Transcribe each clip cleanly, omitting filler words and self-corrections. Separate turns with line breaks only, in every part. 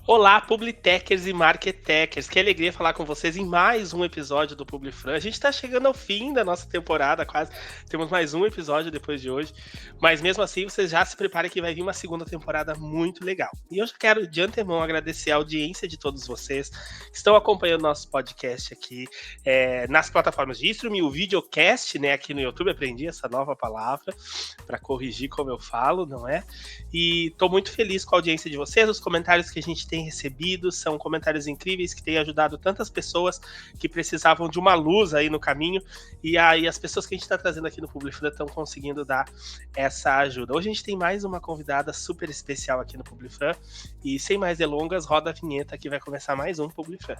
Olá, Publitechers e Marketechers. Que alegria falar com vocês em mais um episódio do Publifran. A gente está chegando ao fim da nossa temporada, quase. Temos mais um episódio depois de hoje. Mas mesmo assim, vocês já se preparem que vai vir uma segunda temporada muito legal. E eu já quero, de antemão, agradecer a audiência de todos vocês que estão acompanhando nosso podcast aqui nas plataformas de streaming, o videocast, né, aqui no YouTube. Aprendi essa nova palavra para corrigir como eu falo, não é? E estou muito feliz com a audiência de vocês, os comentários que a gente tem recebido são comentários incríveis que têm ajudado tantas pessoas que precisavam de uma luz aí no caminho, e aí as pessoas que a gente está trazendo aqui no Publifran estão conseguindo dar essa ajuda. Hoje a gente tem mais uma convidada super especial aqui no Publifran, e sem mais delongas, roda a vinheta que vai começar mais um Publifran.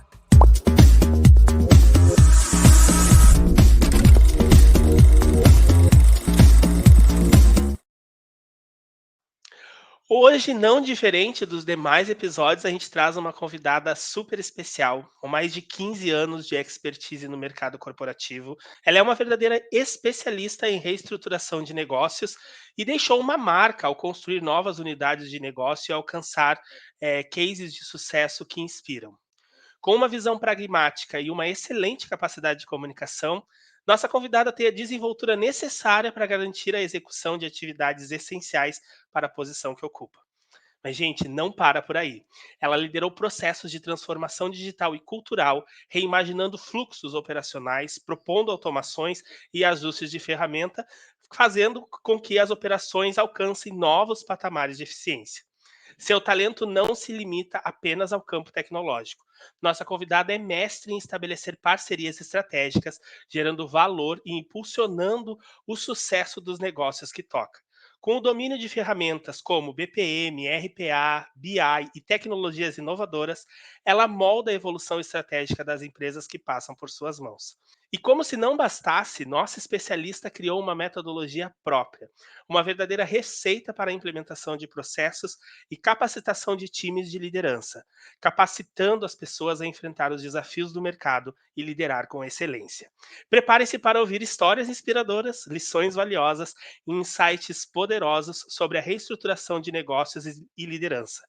Hoje, não diferente dos demais episódios, a gente traz uma convidada super especial, com mais de 15 anos de expertise no mercado corporativo. Ela é uma verdadeira especialista em reestruturação de negócios e deixou uma marca ao construir novas unidades de negócio e alcançar cases de sucesso que inspiram. Com uma visão pragmática e uma excelente capacidade de comunicação, nossa convidada tem a desenvoltura necessária para garantir a execução de atividades essenciais para a posição que ocupa. Mas, gente, não para por aí. Ela liderou processos de transformação digital e cultural, reimaginando fluxos operacionais, propondo automações e ajustes de ferramenta, fazendo com que as operações alcancem novos patamares de eficiência. Seu talento não se limita apenas ao campo tecnológico. Nossa convidada é mestre em estabelecer parcerias estratégicas, gerando valor e impulsionando o sucesso dos negócios que toca. Com o domínio de ferramentas como BPM, RPA, BI e tecnologias inovadoras, ela molda a evolução estratégica das empresas que passam por suas mãos. E como se não bastasse, nossa especialista criou uma metodologia própria, uma verdadeira receita para a implementação de processos e capacitação de times de liderança, capacitando as pessoas a enfrentar os desafios do mercado e liderar com excelência. Prepare-se para ouvir histórias inspiradoras, lições valiosas e insights poderosos sobre a reestruturação de negócios e liderança.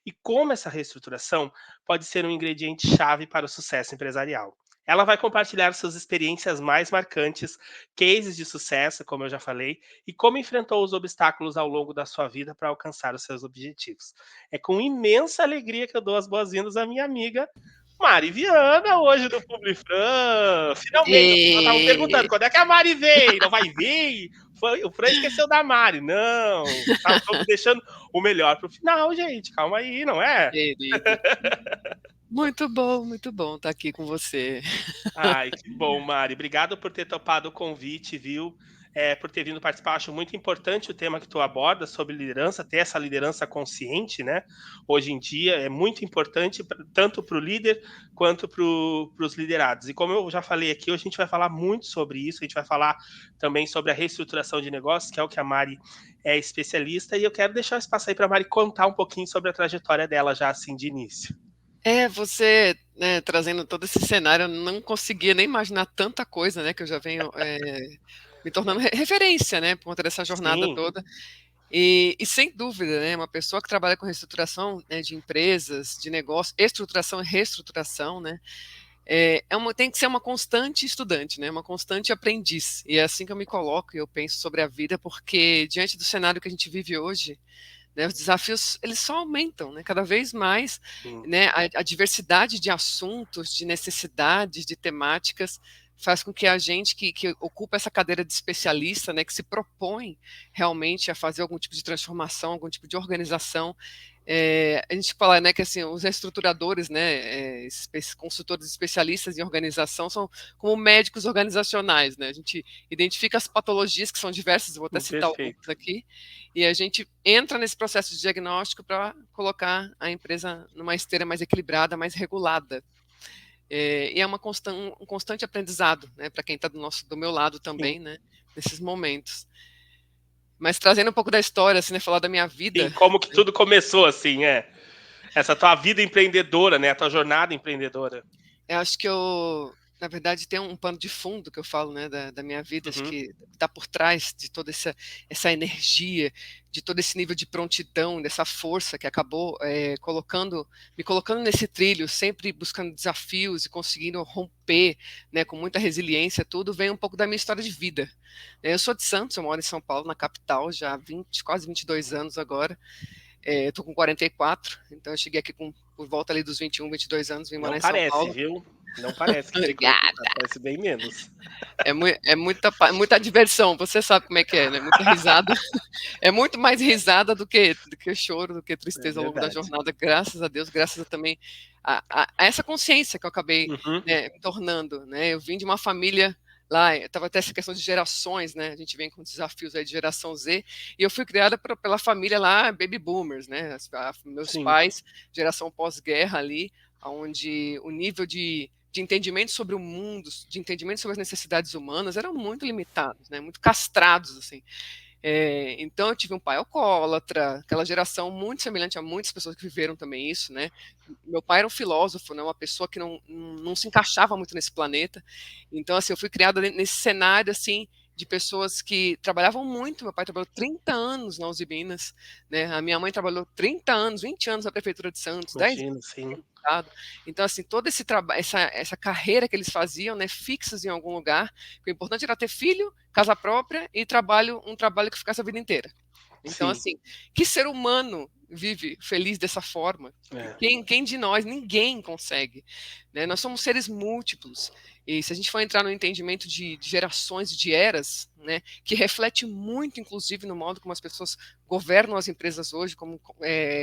E como essa reestruturação pode ser um ingrediente chave para o sucesso empresarial. Ela vai compartilhar suas experiências mais marcantes, cases de sucesso, como eu já falei, e como enfrentou os obstáculos ao longo da sua vida para alcançar os seus objetivos. É com imensa alegria que eu dou as boas-vindas à minha amiga Mari Viana, hoje do Publifran. Finalmente, as pessoas estavam perguntando
E...
quando é que a Mari vem? Não vai vir? O Fran esqueceu da Mari. Não, estamos deixando o melhor para o final, gente. Calma aí, não é?
Querida, muito bom estar aqui com você.
Ai, que bom, Mari. Obrigado por ter topado o convite, viu? Por ter vindo participar. Acho muito importante o tema que tu aborda sobre liderança, ter essa liderança consciente, né? Hoje em dia é muito importante tanto para o líder quanto para os liderados. E como eu já falei aqui, hoje a gente vai falar muito sobre isso. A gente vai falar também sobre a reestruturação de negócios, que é o que a Mari é especialista. E eu quero deixar o espaço aí para a Mari contar um pouquinho sobre a trajetória dela já assim de início.
Você, né, trazendo todo esse cenário, eu não conseguia nem imaginar tanta coisa, né, que eu já venho me tornando referência, né, por conta dessa jornada
Sim,
toda. E sem dúvida, né, uma pessoa que trabalha com reestruturação, né, de empresas, de negócios, estruturação e reestruturação, né, tem que ser uma constante estudante, né, uma constante aprendiz. E é assim que eu me coloco e eu penso sobre a vida, porque diante do cenário que a gente vive hoje, né, os desafios eles só aumentam, né, cada vez mais,
sim.
né, a diversidade de assuntos, de necessidades, de temáticas faz com que a gente que ocupa essa cadeira de especialista, né, que se propõe realmente a fazer algum tipo de transformação, algum tipo de organização, a gente fala, né, que assim, os estruturadores, né, consultores especialistas em organização são como médicos organizacionais, né, a gente identifica as patologias que são diversas, eu vou até citar algumas
Perfeito.
aqui, e a gente entra nesse processo de diagnóstico para colocar a empresa numa esteira mais equilibrada, mais regulada. E é um constante aprendizado, né, para quem está do meu lado
Sim.
também, né, nesses momentos. Mas trazendo um pouco da história, assim, né, falar da minha
Sim,
vida,
como que tudo começou, assim, essa tua vida empreendedora, né, a tua jornada empreendedora.
eu acho que eu na verdade, tem um pano de fundo que eu falo, né, da minha vida, acho
Uhum.
que está por trás de toda essa energia, de todo esse nível de prontidão, dessa força que acabou me colocando nesse trilho, sempre buscando desafios e conseguindo romper, né, com muita resiliência, tudo vem um pouco da minha história de vida. Eu sou de Santos, eu moro em São Paulo, na capital, já há quase 22 anos agora. Eu tô com 44, então eu cheguei aqui por volta ali dos 21, 22 anos, vim
Não
morar em São
parece,
Paulo.
viu? Não parece que tem
Obrigada.
44, parece bem menos.
É muita diversão, você sabe como é que é, né? Muita risada. É muito mais risada do que choro, do que
É
tristeza ao longo da
verdade.
jornada, graças a Deus, graças a também a essa consciência que eu acabei,
Uhum.
né, me tornando, né? Eu vim de uma família lá, estava até essa questão de gerações, né? A gente vem com desafios aí de geração Z, e eu fui criada pela família lá, baby boomers, né? Meus
Sim,
pais, geração pós-guerra ali, onde o nível de entendimento sobre o mundo, de entendimento sobre as necessidades humanas eram muito limitados, né? Muito castrados, assim. Então eu tive um pai alcoólatra, aquela geração muito semelhante a muitas pessoas que viveram também isso, né? Meu pai era um filósofo, né? Uma pessoa que não se encaixava muito nesse planeta. Então, assim, eu fui criada nesse cenário, assim, de pessoas que trabalhavam muito. Meu pai trabalhou 30 anos na Uzi Minas, né? A minha mãe trabalhou 30 anos, 20 anos na Prefeitura de Santos, 10
imagino, sim.
Estado. Então, assim, toda esse trabalho, essa carreira que eles faziam, né, fixas em algum lugar, o importante era ter filho, casa própria e um trabalho que ficasse a vida inteira. Então,
Sim,
assim, que ser humano vive feliz dessa forma?
é.
Quem de nós? Ninguém consegue. Né? Nós somos seres múltiplos. E se a gente for entrar no entendimento de gerações, de eras, né, que reflete muito, inclusive, no modo como as pessoas governam as empresas hoje, como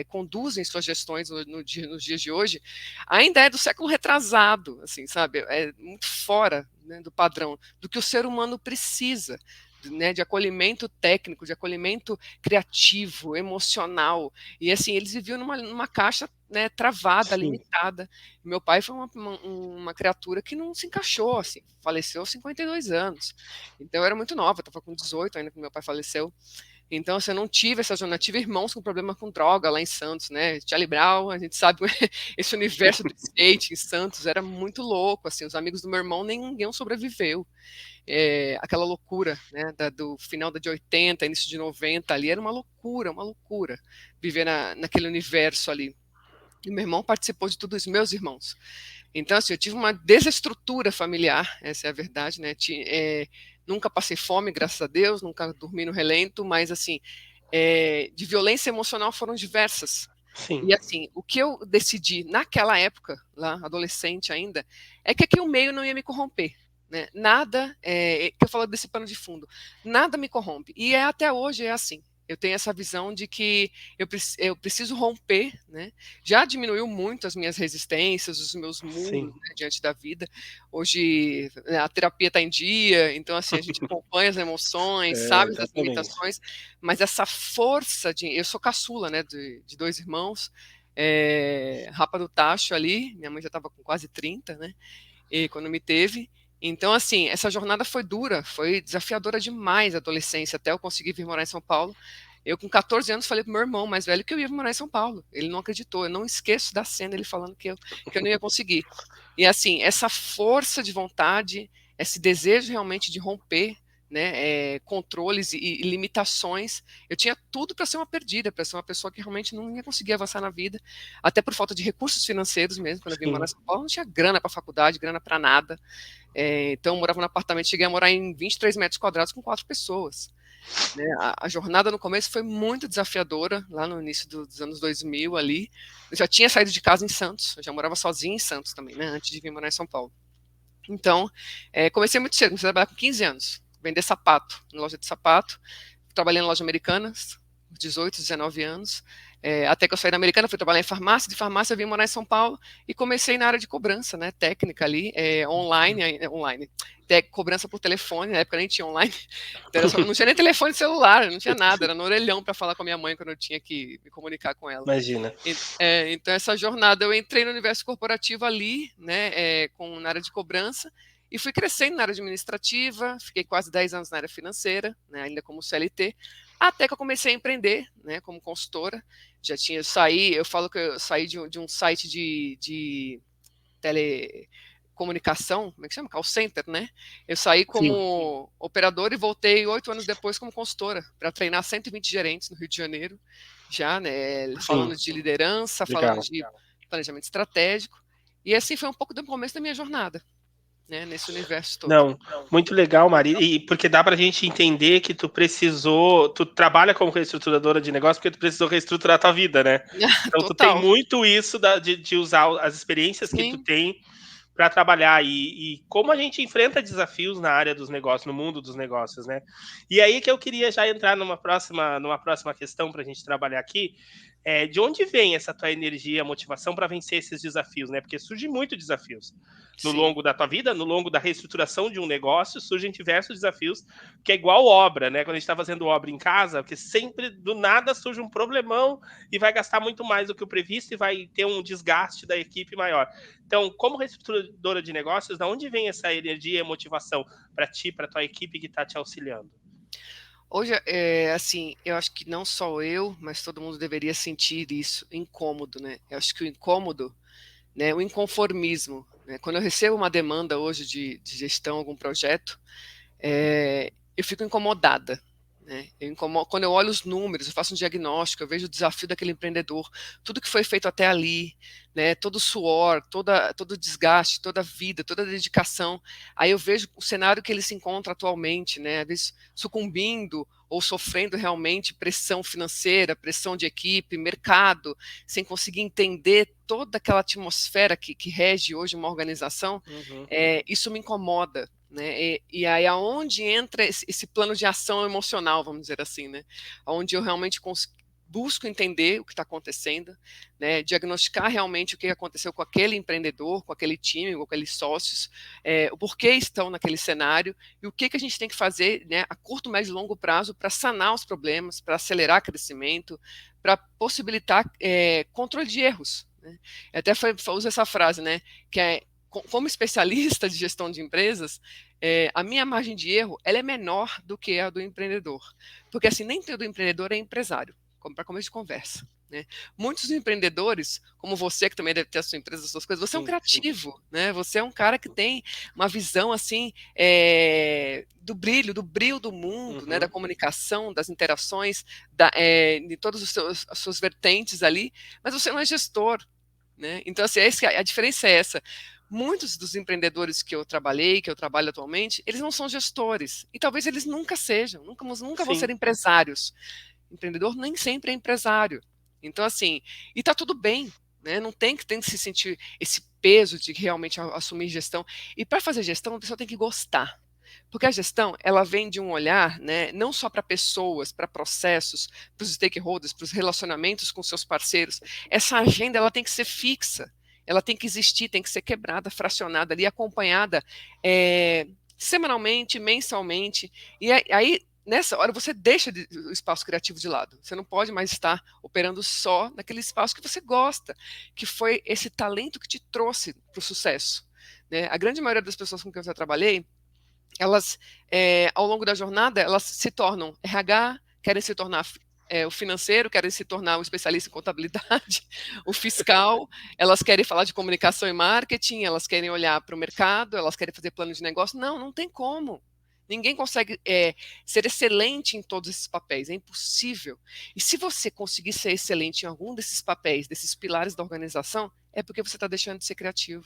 conduzem suas gestões nos dias de hoje, ainda é do século retrasado, assim, sabe? É muito fora, né, do padrão, do que o ser humano precisa. Né, de acolhimento técnico, de acolhimento criativo, emocional. E assim, eles viviam numa caixa, né, travada,
Sim.
limitada. Meu pai foi uma criatura que não se encaixou, assim, faleceu aos 52 anos. Então eu era muito nova, estava com 18 ainda quando meu pai faleceu. Então, assim, eu não tive essa zona, tive irmãos com problema com droga lá em Santos, né? Charlie Brown, a gente sabe, esse universo do skate em Santos era muito louco, assim, os amigos do meu irmão, ninguém sobreviveu. Aquela loucura, né, do final de 80, início de 90 ali, era uma loucura viver naquele universo ali. E meu irmão participou de tudo isso, meus irmãos. Então, assim, eu tive uma desestrutura familiar, essa é a verdade, né? Nunca passei fome, graças a Deus, nunca dormi no relento, mas, assim, de violência emocional foram diversas.
Sim,
E, assim, o que eu decidi naquela época, lá, adolescente ainda, é que aqui o meio não ia me corromper. Né? Nada, que eu falo desse pano de fundo, nada me corrompe. E até hoje é assim. Eu tenho essa visão de que eu preciso romper, né? Já diminuiu muito as minhas resistências, os meus muros,
sim.
né, diante da vida. Hoje, né, a terapia está em dia, então assim a gente acompanha as emoções,
É,
sabe das
exatamente.
limitações, mas essa força de, eu sou caçula, né, de dois irmãos, rapa do tacho ali, minha mãe já estava com quase 30, né? E quando me teve. Então, assim, essa jornada foi dura, foi desafiadora demais a adolescência, até eu conseguir vir morar em São Paulo. Eu, com 14 anos, falei pro meu irmão mais velho que eu ia morar em São Paulo. Ele não acreditou, eu não esqueço da cena ele falando que eu não ia conseguir. E, assim, essa força de vontade, esse desejo realmente de romper, né, controles e limitações. Eu tinha tudo para ser uma perdida, para ser uma pessoa que realmente não ia conseguir avançar na vida, até por falta de recursos financeiros mesmo. Quando eu vim morar
Sim.
em São Paulo, não tinha grana para faculdade, grana para nada. Então, eu morava num apartamento, cheguei a morar em 23 metros quadrados com 4 pessoas. Né? A jornada no começo foi muito desafiadora, lá no início dos anos 2000 ali. Eu já tinha saído de casa em Santos, eu já morava sozinha em Santos também, né, antes de vir morar em São Paulo. Então, comecei muito cedo, comecei a trabalhar com 15 anos, vender sapato, em loja de sapato. Trabalhei em loja americanas, 18, 19 anos. Até que eu saí da Americana, fui trabalhar em farmácia, de farmácia eu vim morar em São Paulo e comecei na área de cobrança, né, técnica ali, online, cobrança por telefone, na época nem tinha online, então não tinha nem telefone celular, não tinha nada, era no orelhão para falar com a minha mãe quando eu tinha que me comunicar com ela.
Imagina.
Então essa jornada eu entrei no universo corporativo ali, né, na área de cobrança, e fui crescendo na área administrativa, fiquei quase 10 anos na área financeira, né, ainda como CLT, até que eu comecei a empreender, né, como consultora. Eu falo que eu saí de um site de tele, comunicação, como é que chama? Call center, né? Eu saí
Sim.
como operador e voltei 8 anos depois como consultora, para treinar 120 gerentes no Rio de Janeiro, já, né?
Sim.
Falando de liderança, falando
Legal.
de planejamento estratégico. E assim foi um pouco do começo da minha jornada, né? Nesse universo todo.
Não, muito legal, Maria. E porque dá pra gente entender que tu trabalha como reestruturadora de negócio porque tu precisou reestruturar a tua vida, né? Então tu tem
Total.
muito isso de usar as experiências que tu
Sim.
tem para trabalhar e como a gente enfrenta desafios na área dos negócios, no mundo dos negócios, né? E aí que eu queria já entrar numa próxima questão para a gente trabalhar aqui, de onde vem essa tua energia, motivação para vencer esses desafios, né? Porque surgem muitos desafios no
Sim.
longo da tua vida, no longo da reestruturação de um negócio, surgem diversos desafios, que é igual obra, né? Quando a gente está fazendo obra em casa, porque sempre do nada surge um problemão e vai gastar muito mais do que o previsto e vai ter um desgaste da equipe maior. Então, como reestruturadora de negócios, da onde vem essa energia e motivação para ti, para tua equipe que está te auxiliando?
Hoje, assim, eu acho que não só eu, mas todo mundo deveria sentir isso, incômodo, né? Eu acho que o incômodo, né, o inconformismo, né? Quando eu recebo uma demanda hoje de gestão, algum projeto, eu fico incomodada. Né? Quando eu olho os números, eu faço um diagnóstico, eu vejo o desafio daquele empreendedor, tudo que foi feito até ali, né? Todo o suor, todo o desgaste, toda a vida, toda a dedicação. Aí eu vejo o cenário que ele se encontra atualmente, né? Às vezes sucumbindo ou sofrendo realmente pressão financeira, pressão de equipe, mercado, sem conseguir entender toda aquela atmosfera que rege hoje uma organização,
Uhum.
isso me incomoda. Né? E aí aonde entra esse plano de ação emocional, vamos dizer assim, né? Onde eu realmente busco entender o que está acontecendo, né? Diagnosticar realmente o que aconteceu com aquele empreendedor, com aquele time, com aqueles sócios, o porquê estão naquele cenário e o que a gente tem que fazer, né, a curto, médio e longo prazo para sanar os problemas, para acelerar crescimento, para possibilitar controle de erros. Né? Eu até uso essa frase, né, que é como especialista de gestão de empresas, a minha margem de erro ela é menor do que a do empreendedor. Porque assim, nem todo empreendedor é empresário, para começo de conversa. Né? Muitos empreendedores, como você, que também deve ter a sua empresa, as suas coisas, você é um
Sim.
criativo, né? Você é um cara que tem uma visão assim do brilho do mundo, né? Da
Uhum.
comunicação, das interações, de todas as suas vertentes ali, mas você não é gestor. Né? Então, assim, a diferença é essa. Muitos dos empreendedores que eu trabalhei, que eu trabalho atualmente, eles não são gestores. E talvez eles nunca sejam, nunca vão
Sim.
ser empresários. Empreendedor nem sempre é empresário. Então, assim, e tá tudo bem. Né? Não tem que se sentir esse peso de realmente assumir gestão. E para fazer gestão, a pessoa tem que gostar. Porque a gestão, ela vem de um olhar, né, não só para pessoas, para processos, para os stakeholders, para os relacionamentos com seus parceiros. Essa agenda, ela tem que ser fixa, ela tem que existir, tem que ser quebrada, fracionada ali, acompanhada semanalmente, mensalmente. E aí, nessa hora, você deixa o espaço criativo de lado. Você não pode mais estar operando só naquele espaço que você gosta, que foi esse talento que te trouxe para o sucesso. Né? A grande maioria das pessoas com quem eu já trabalhei, elas, ao longo da jornada, elas se tornam RH, querem se tornar o financeiro, querem se tornar um especialista em contabilidade, o fiscal, elas querem falar de comunicação e marketing, elas querem olhar para o mercado, elas querem fazer plano de negócio. Não, não tem como. Ninguém consegue ser excelente em todos esses papéis, é impossível. E se você conseguir ser excelente em algum desses papéis, desses pilares da organização, é porque você está deixando de ser criativo.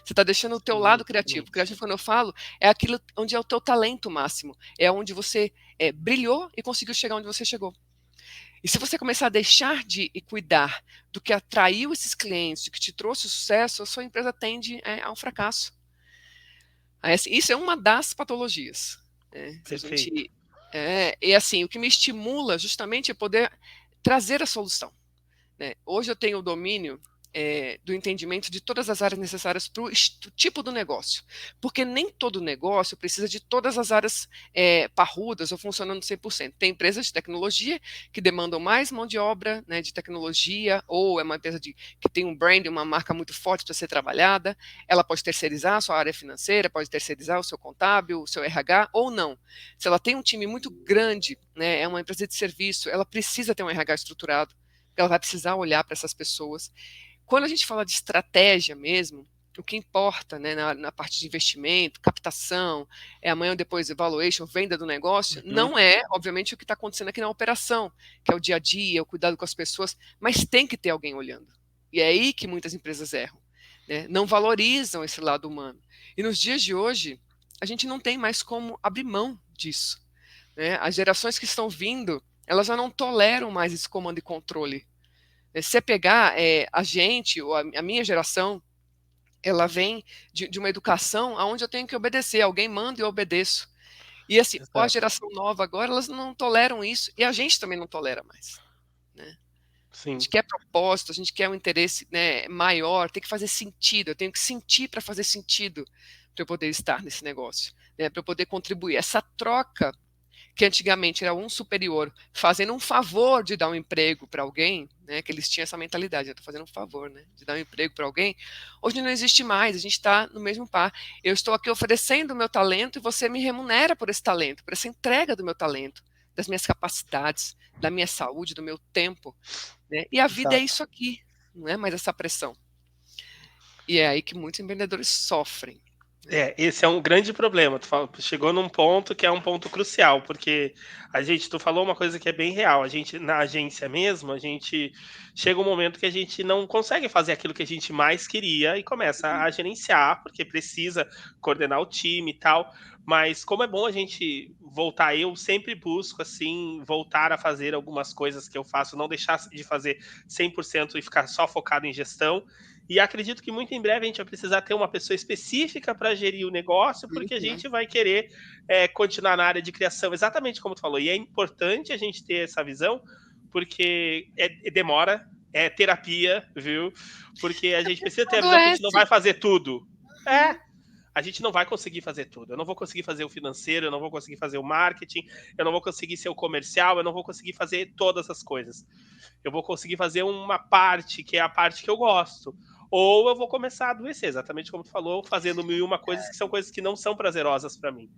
Você está deixando o teu
Sim.
lado criativo. Criativo, quando eu falo, é aquilo onde é o teu talento máximo. É onde você brilhou e conseguiu chegar onde você chegou. E se você começar a deixar de cuidar do que atraiu esses clientes, do que te trouxe o sucesso, a sua empresa tende a um fracasso. Assim, isso é uma das patologias. Né? Se a
Perfeito.
gente, e assim, o que me estimula justamente é poder trazer a solução. Né? Hoje eu tenho o domínio do entendimento de todas as áreas necessárias para o tipo do negócio, porque nem todo negócio precisa de todas as áreas parrudas ou funcionando 100%. Tem empresas de tecnologia que demandam mais mão de obra, né, de tecnologia, ou é uma empresa que tem um brand, uma marca muito forte para ser trabalhada, ela pode terceirizar a sua área financeira, pode terceirizar o seu contábil, o seu RH, ou não. Se ela tem um time muito grande, né, é uma empresa de serviço, ela precisa ter um RH estruturado, ela vai precisar olhar para essas pessoas. Quando a gente fala de estratégia mesmo, o que importa, né, na parte de investimento, captação, amanhã ou depois valuation, venda do negócio,
Uhum.
não é, obviamente, o que está acontecendo aqui na operação, que é o dia a dia, o cuidado com as pessoas, mas tem que ter alguém olhando. E é aí que muitas empresas erram, né? Não valorizam esse lado humano. E nos dias de hoje, a gente não tem mais como abrir mão disso, né? As gerações que estão vindo, elas já não toleram mais esse comando e controle. Se você pegar a gente, ou a minha geração, ela vem de uma educação onde eu tenho que obedecer, alguém manda e eu obedeço. E assim, a
Exato.
geração nova agora, elas não toleram isso, e a gente também não tolera mais, né? A
Sim.
gente quer propósito, a gente quer um interesse, né, maior, tem que fazer sentido, eu tenho que sentir para fazer sentido, para eu poder estar nesse negócio, né, para eu poder contribuir. Essa troca que antigamente era um superior fazendo um favor de dar um emprego para alguém, né, que eles tinham essa mentalidade, eu estou fazendo um favor, né, de dar um emprego para alguém, hoje não existe mais, a gente está no mesmo par. Eu estou aqui oferecendo o meu talento e você me remunera por esse talento, por essa entrega do meu talento, das minhas capacidades, da minha saúde, do meu tempo, né? E a vida é
Exato.
isso aqui, não é mais essa pressão. E é aí que muitos empreendedores sofrem, né?
Esse é um grande problema. Chegou num ponto que é um ponto crucial, porque tu falou uma coisa que é bem real. A gente, na agência mesmo, a gente chega um momento que a gente não consegue fazer aquilo que a gente mais queria e começa a gerenciar, porque precisa coordenar o time e tal. Mas como é bom a gente voltar, eu sempre busco assim voltar a fazer algumas coisas que eu faço, não deixar de fazer 100% e ficar só focado em gestão. E acredito que muito em breve a gente vai precisar ter uma pessoa específica para gerir o negócio, porque a
Uhum.
gente vai querer continuar na área de criação, exatamente como tu falou. E é importante a gente ter essa visão, porque demora, é terapia, viu? Porque a gente precisa ter a visão que a gente não
Adoece.
vai fazer tudo. É,
Uhum.
a gente não vai conseguir fazer tudo. Eu não vou conseguir fazer o financeiro, eu não vou conseguir fazer o marketing, eu não vou conseguir ser o comercial, eu não vou conseguir fazer todas as coisas. Eu vou conseguir fazer uma parte que é a parte que eu gosto. Ou eu vou começar a adoecer, exatamente como tu falou, fazendo mil e uma coisas que são coisas que não são prazerosas para mim.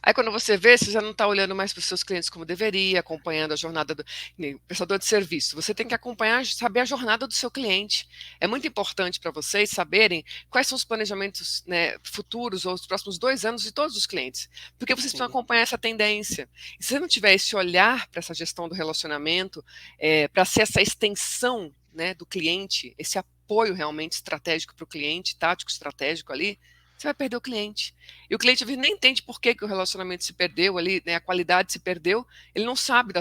Aí quando você vê, você já não está olhando mais para os seus clientes como deveria, acompanhando a jornada do prestador de serviço. Você tem que acompanhar, saber a jornada do seu cliente. É muito importante para vocês saberem quais são os planejamentos, né, futuros ou os próximos 2 anos de todos os clientes, porque vocês precisam
Sim,
acompanhar essa tendência. E se você não tiver esse olhar para essa gestão do relacionamento, para ser essa extensão, né, do cliente, esse apoio realmente estratégico para o cliente, tático estratégico ali, você vai perder o cliente. E o cliente às vezes nem entende por que, que o relacionamento se perdeu ali, né, a qualidade se perdeu. Ele não sabe,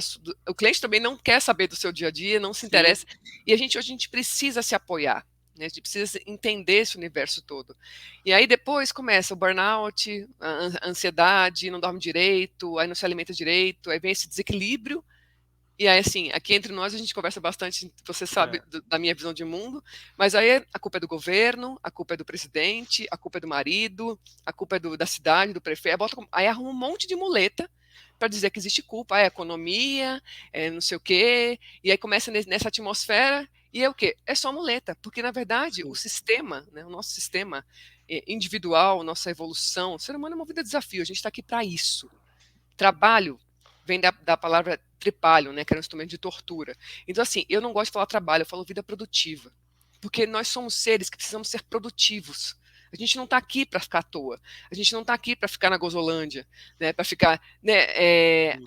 o cliente também não quer saber do seu dia a dia, não se
sim,
interessa. E hoje a gente precisa se apoiar, né, a gente precisa entender esse universo todo. E aí depois começa o burnout, a ansiedade, não dorme direito, aí não se alimenta direito, aí vem esse desequilíbrio. E aí, assim, aqui entre nós a gente conversa bastante, você sabe
é,
da minha visão de mundo, mas aí a culpa é do governo, a culpa é do presidente, a culpa é do marido, a culpa é da cidade, do prefeito, aí arruma um monte de muleta para dizer que existe culpa, é economia, é não sei o quê, e aí começa nessa atmosfera, e é o quê? É só muleta, porque na verdade o
sim,
sistema, né, o nosso sistema individual, nossa evolução, o ser humano é movido a desafio, a gente está aqui para isso. Trabalho vem da palavra tripalho, né, que era um instrumento de tortura. Então, assim, eu não gosto de falar trabalho, eu falo vida produtiva. Porque nós somos seres que precisamos ser produtivos. A gente não está aqui para ficar à toa. A gente não está aqui para ficar na Gozolândia, né, para ficar, né,
sim,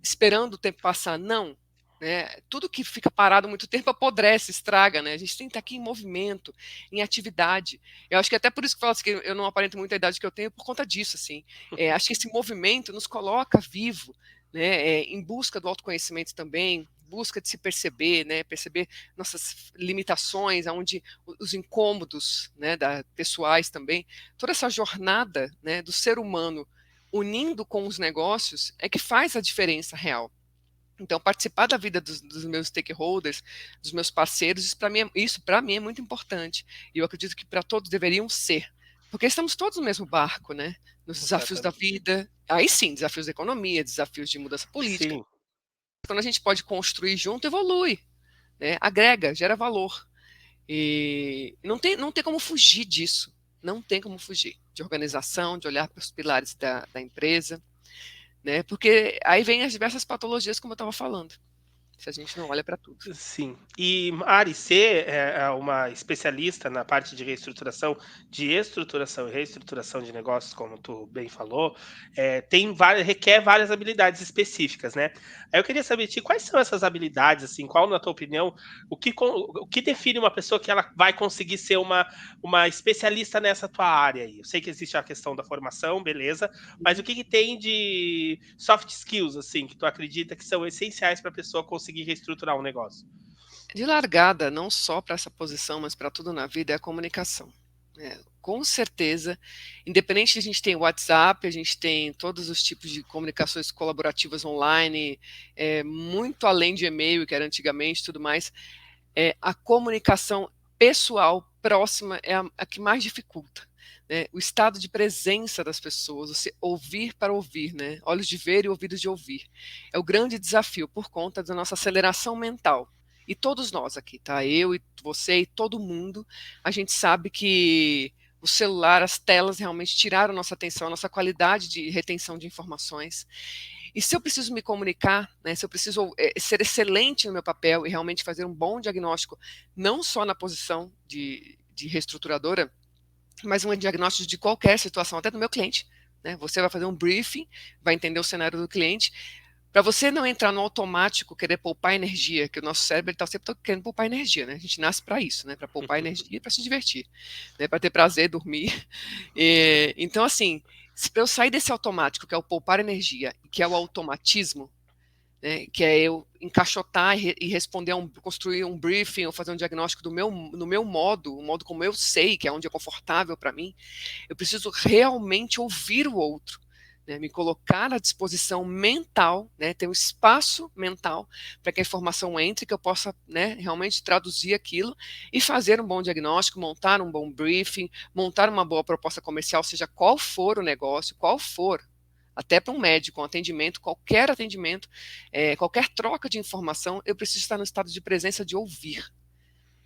esperando o tempo passar. Não. Né? Tudo que fica parado muito tempo apodrece, estraga. Né? A gente tem que estar aqui em movimento, em atividade. Eu acho que até por isso que eu falo assim, que eu não aparento muito a idade que eu tenho por conta disso. Assim. Acho que esse movimento nos coloca vivo, né, em busca do autoconhecimento também, busca de se perceber, né, perceber nossas limitações, aonde os incômodos, né, pessoais também, toda essa jornada, né, do ser humano unindo com os negócios é que faz a diferença real. Então, participar da vida dos meus stakeholders, dos meus parceiros, isso para mim é muito importante. E eu acredito que para todos deveriam ser. Porque estamos todos no mesmo barco, né? Nos desafios da
exatamente.
vida. Aí sim, desafios da economia, desafios de mudança política.
Sim,
Quando a gente pode construir junto, evolui, né? Agrega, gera valor. E não tem como fugir disso. Não tem como fugir de organização, de olhar para os pilares da empresa, né? Porque aí vem as diversas patologias, como eu estava falando. se a gente não olha para tudo.
Sim. E Mari, você é uma especialista na parte de reestruturação, de estruturação e reestruturação de negócios, como tu bem falou, tem várias, requer várias habilidades específicas, né? Aí eu queria saber de ti, quais são essas habilidades, assim, qual, na tua opinião, o que define uma pessoa que ela vai conseguir ser uma especialista nessa tua área aí? Eu sei que existe a questão da formação, beleza, mas o que que tem de soft skills, assim, que tu acredita que são essenciais para a pessoa conseguir reestruturar um negócio?
De largada, não só para essa posição, mas para tudo na vida, é a comunicação. Com certeza, independente de a gente tem WhatsApp, a gente tem todos os tipos de comunicações colaborativas online, muito além de e-mail, que era antigamente, tudo mais, a comunicação pessoal próxima é a que mais dificulta. Né? O estado de presença das pessoas, você ouvir para ouvir, né? Olhos de ver e ouvidos de ouvir. É o grande desafio por conta da nossa aceleração mental. E todos nós aqui, tá? Eu e você e todo mundo, a gente sabe que o celular, as telas realmente tiraram nossa atenção, a nossa qualidade de retenção de informações. E se eu preciso me comunicar, né, se eu preciso ser excelente no meu papel e realmente fazer um bom diagnóstico, não só na posição de reestruturadora, mas um diagnóstico de qualquer situação, até do meu cliente. Né? Você vai fazer um briefing, vai entender o cenário do cliente, para você não entrar no automático, querer poupar energia, que o nosso cérebro está sempre querendo poupar energia, né? A gente nasce para isso, né? Para poupar energia e para se divertir, né? Para ter prazer, dormir. Então, assim, para eu sair desse automático, que é o poupar energia, que é o automatismo, né, que é eu encaixotar e responder construir um briefing ou fazer um diagnóstico no meu modo, o modo como eu sei, que é onde é confortável para mim, eu preciso realmente ouvir o outro, né, me colocar à disposição mental, né, ter um espaço mental para que a informação entre, que eu possa, né, realmente traduzir aquilo e fazer um bom diagnóstico, montar um bom briefing, montar uma boa proposta comercial, seja qual for o negócio, qual for, até para um médico, um atendimento, qualquer troca de informação, eu preciso estar no estado de presença de ouvir.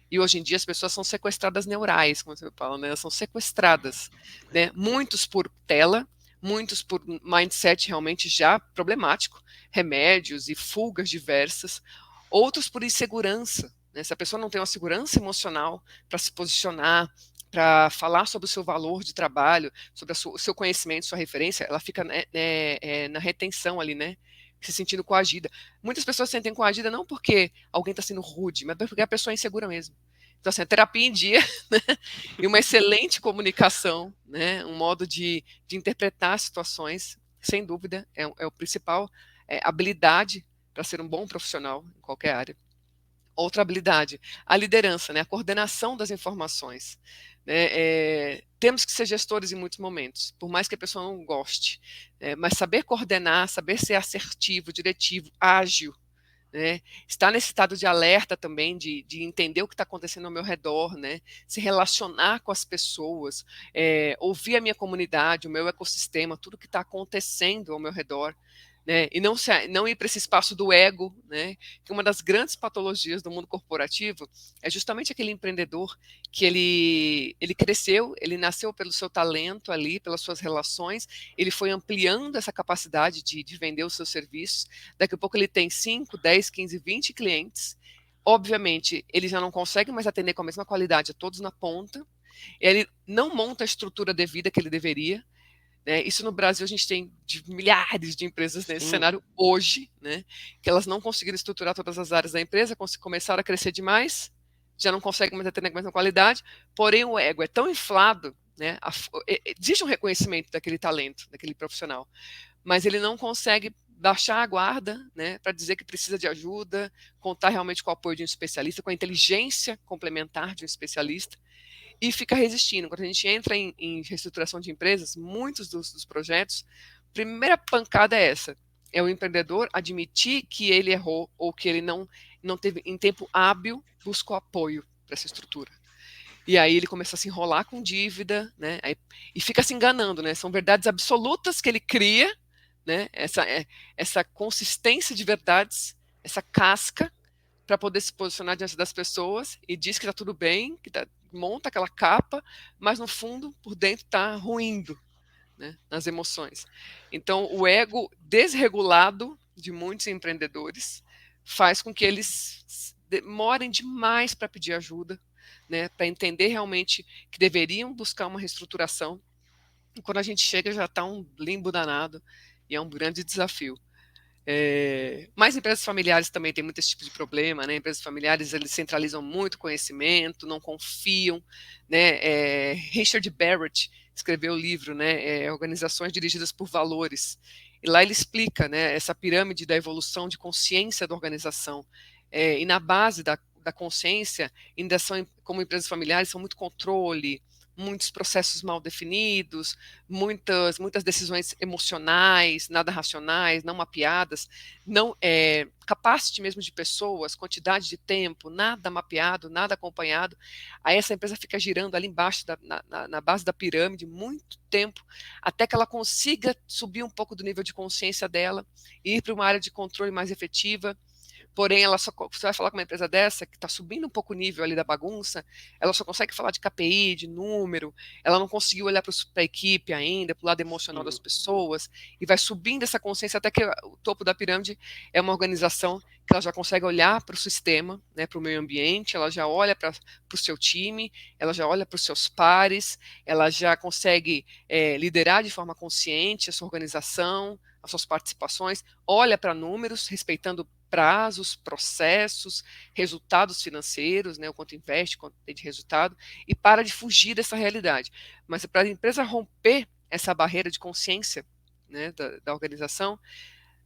E hoje em dia as pessoas são sequestradas neurais, como você fala, né? Elas são sequestradas, né? Muitos por tela, muitos por mindset realmente já problemático, remédios e fugas diversas, outros por insegurança, né? Se a pessoa não tem uma segurança emocional para se posicionar, para falar sobre o seu valor de trabalho, sobre o seu conhecimento, sua referência, ela fica, né, na retenção ali, né? Se sentindo coagida. Muitas pessoas se sentem coagidas não porque alguém está sendo rude, mas porque a pessoa é insegura mesmo. Então, assim, a terapia em dia, né, e uma excelente comunicação, né, um modo de interpretar situações, sem dúvida, é o principal habilidade para ser um bom profissional em qualquer área. Outra habilidade, a liderança, né, a coordenação das informações. Né, temos que ser gestores em muitos momentos, por mais que a pessoa não goste, mas saber coordenar, saber ser assertivo, diretivo, ágil, né, estar nesse estado de alerta também, de entender o que está acontecendo ao meu redor, né, se relacionar com as pessoas, ouvir a minha comunidade, o meu ecossistema, tudo que está acontecendo ao meu redor, né, e não ir para esse espaço do ego, né, que uma das grandes patologias do mundo corporativo é justamente aquele empreendedor que ele cresceu, ele nasceu pelo seu talento ali, pelas suas relações, ele foi ampliando essa capacidade de vender os seus serviços, daqui a pouco ele tem 5, 10, 15, 20 clientes, obviamente ele já não consegue mais atender com a mesma qualidade a todos na ponta, ele não monta a estrutura devida que ele deveria, né? Isso no Brasil a gente tem milhares de empresas nesse
Sim.
cenário hoje, né? Que elas não conseguiram estruturar todas as áreas da empresa, começaram a crescer demais, já não conseguem mais atender com a mesma qualidade, porém o ego é tão inflado, né? Existe um reconhecimento daquele talento, daquele profissional, mas ele não consegue baixar a guarda, né, para dizer que precisa de ajuda, contar realmente com o apoio de um especialista, com a inteligência complementar de um especialista, e fica resistindo. Quando a gente entra em reestruturação de empresas, muitos dos projetos, a primeira pancada é essa, é o empreendedor admitir que ele errou ou que ele não teve em tempo hábil, buscou apoio para essa estrutura. E aí ele começa a se enrolar com dívida, né? E fica se enganando, né? São verdades absolutas que ele cria, né? Essa consistência de verdades, essa casca para poder se posicionar diante das pessoas e diz que está tudo bem, monta aquela capa, mas no fundo, por dentro, está ruindo, né, nas emoções. Então, o ego desregulado de muitos empreendedores faz com que eles demorem demais para pedir ajuda, né, para entender realmente que deveriam buscar uma reestruturação. E quando a gente chega, já está um limbo danado e é um grande desafio. Mas empresas familiares também têm muito esse tipo de problema, né? Empresas familiares, eles centralizam muito conhecimento, não confiam, né? Richard Barrett escreveu o livro, né? Organizações dirigidas por valores. E lá ele explica, né? Essa pirâmide da evolução de consciência da organização. E na base da consciência, ainda são, como empresas familiares, são muito controle, muitos processos mal definidos, muitas decisões emocionais, nada racionais, não mapeadas, não capacity mesmo de pessoas, quantidade de tempo, nada mapeado, nada acompanhado. Aí essa empresa fica girando ali embaixo, na base da pirâmide, muito tempo, até que ela consiga subir um pouco do nível de consciência dela, ir para uma área de controle mais efetiva. Porém, você vai falar com uma empresa dessa, que está subindo um pouco o nível ali da bagunça, ela só consegue falar de KPI, de número, ela não conseguiu olhar para a equipe ainda, para o lado emocional das pessoas, e vai subindo essa consciência até que o topo da pirâmide é uma organização que ela já consegue olhar para o sistema, né, para o meio ambiente, ela já olha para o seu time, ela já olha para os seus pares, ela já consegue liderar de forma consciente a sua organização, as suas participações, olha para números, respeitando prazos, processos, resultados financeiros, né, o quanto investe, quanto tem de resultado, e para de fugir dessa realidade. Mas para a empresa romper essa barreira de consciência, né, da organização,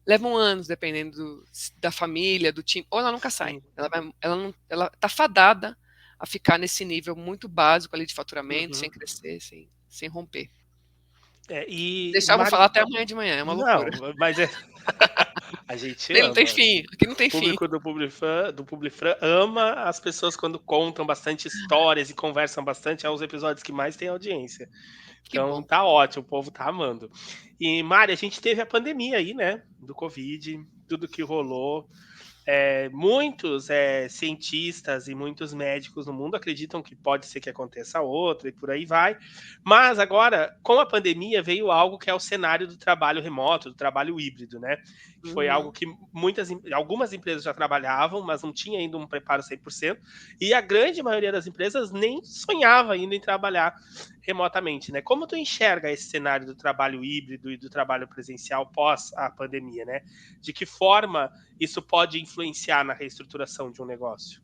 levam anos, dependendo da família, do time, ou ela nunca sai.
Sim.
Ela está fadada a ficar nesse nível muito básico ali de faturamento, sem
Uhum.
crescer, sem romper.
E
Deixar eu vou
Mari,
falar até amanhã de manhã, é uma loucura.
não, mas a gente
Não tem
ama.
fim, aqui não
O
tem fim.
público do Publifran ama as pessoas quando contam bastante histórias e conversam bastante, é os episódios que mais têm audiência.
Que
Então
bom.
tá ótimo, o povo tá amando. E Mari, a gente teve a pandemia aí, né, do Covid, tudo que rolou. Muitos cientistas e muitos médicos no mundo acreditam que pode ser que aconteça outra e por aí vai. Mas agora, com a pandemia, veio algo que é o cenário do trabalho remoto, do trabalho híbrido, né? Que foi algo
Uhum.
que algumas empresas já trabalhavam, mas não tinha ainda um preparo 100%. E a grande maioria das empresas nem sonhava ainda em trabalhar remotamente, né? Como tu enxerga esse cenário do trabalho híbrido e do trabalho presencial pós a pandemia, né? De que forma isso pode influenciar na reestruturação de um negócio?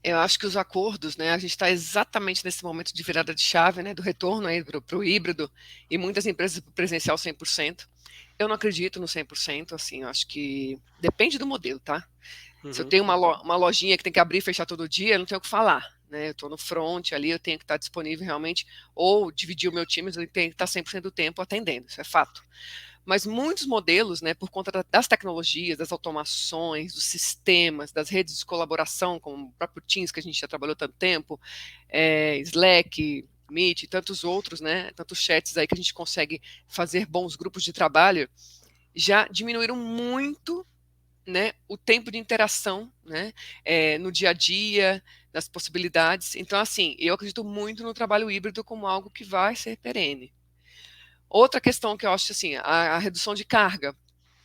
Eu acho que os acordos, né, a gente está exatamente nesse momento de virada de chave, né, do retorno aí para o híbrido, e muitas empresas presencial 100%. Eu não acredito no 100%, assim, eu acho que depende do modelo, tá? Se eu
Uhum.
tenho uma lojinha que tem que abrir e fechar todo dia, eu não tenho o que falar, né? Eu estou no front ali, eu tenho que estar disponível realmente, ou dividir o meu time, eu tenho que estar 100% do tempo atendendo, isso é fato. Mas muitos modelos, né, por conta das tecnologias, das automações, dos sistemas, das redes de colaboração, como o próprio Teams, que a gente já trabalhou tanto tempo, Slack, Meet e tantos outros, né, tantos chats aí que a gente consegue fazer bons grupos de trabalho, já diminuíram muito, né, o tempo de interação, né, no dia a dia, das possibilidades. Então, assim, eu acredito muito no trabalho híbrido como algo que vai ser perene. Outra questão que eu acho assim, a redução de carga.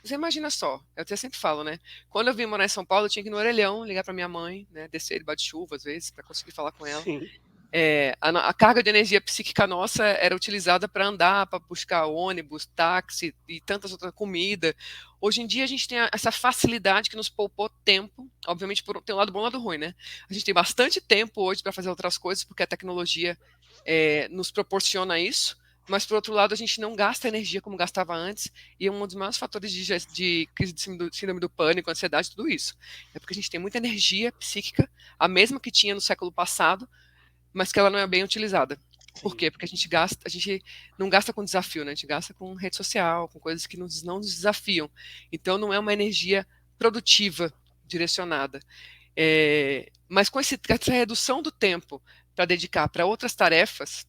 Você imagina só, eu até sempre falo, né? Quando eu vim morar em São Paulo, eu tinha que ir no orelhão, ligar para minha mãe, né? Descer debaixo de chuva, às vezes, para conseguir falar com ela.
Sim,
A carga de energia psíquica nossa era utilizada para andar, para buscar ônibus, táxi e tantas outras comida. Hoje em dia a gente tem essa facilidade que nos poupou tempo. Obviamente, tem um lado bom e um lado ruim, né? A gente tem bastante tempo hoje para fazer outras coisas, porque a tecnologia nos proporciona isso. Mas, por outro lado, a gente não gasta energia como gastava antes, e um dos maiores fatores de crise de síndrome do pânico, ansiedade, tudo isso. É porque a gente tem muita energia psíquica, a mesma que tinha no século passado, mas que ela não é bem utilizada. Por
sim.
quê? Porque a gente não gasta com desafio, né? A gente gasta com rede social, com coisas que não nos desafiam. Então, não é uma energia produtiva, direcionada. Mas com essa redução do tempo para dedicar para outras tarefas,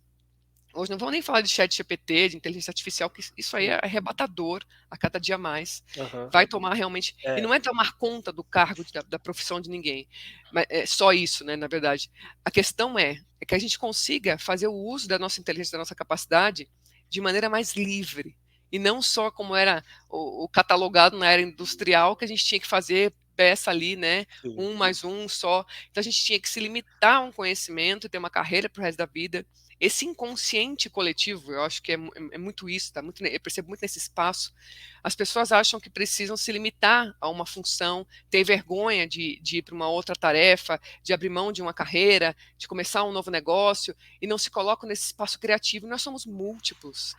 hoje não vamos nem falar de chat GPT, de inteligência artificial, que isso aí é
Sim.
arrebatador a cada dia mais.
Aham.
Vai tomar realmente. E
É,
não é tomar conta do cargo, da profissão de ninguém. Mas é só isso, né, na verdade. A questão é que a gente consiga fazer o uso da nossa inteligência, da nossa capacidade, de maneira mais livre. E não só como era o catalogado na era industrial, que a gente tinha que fazer peça ali, né?
Sim.
1 mais 1 só. Então a gente tinha que se limitar a um conhecimento, ter uma carreira para o resto da vida. Esse inconsciente coletivo, eu acho que é muito isso, tá? Eu percebo muito nesse espaço. As pessoas acham que precisam se limitar a uma função, ter vergonha de ir para uma outra tarefa, de abrir mão de uma carreira, de começar um novo negócio, e não se colocam nesse espaço criativo. Nós somos múltiplos,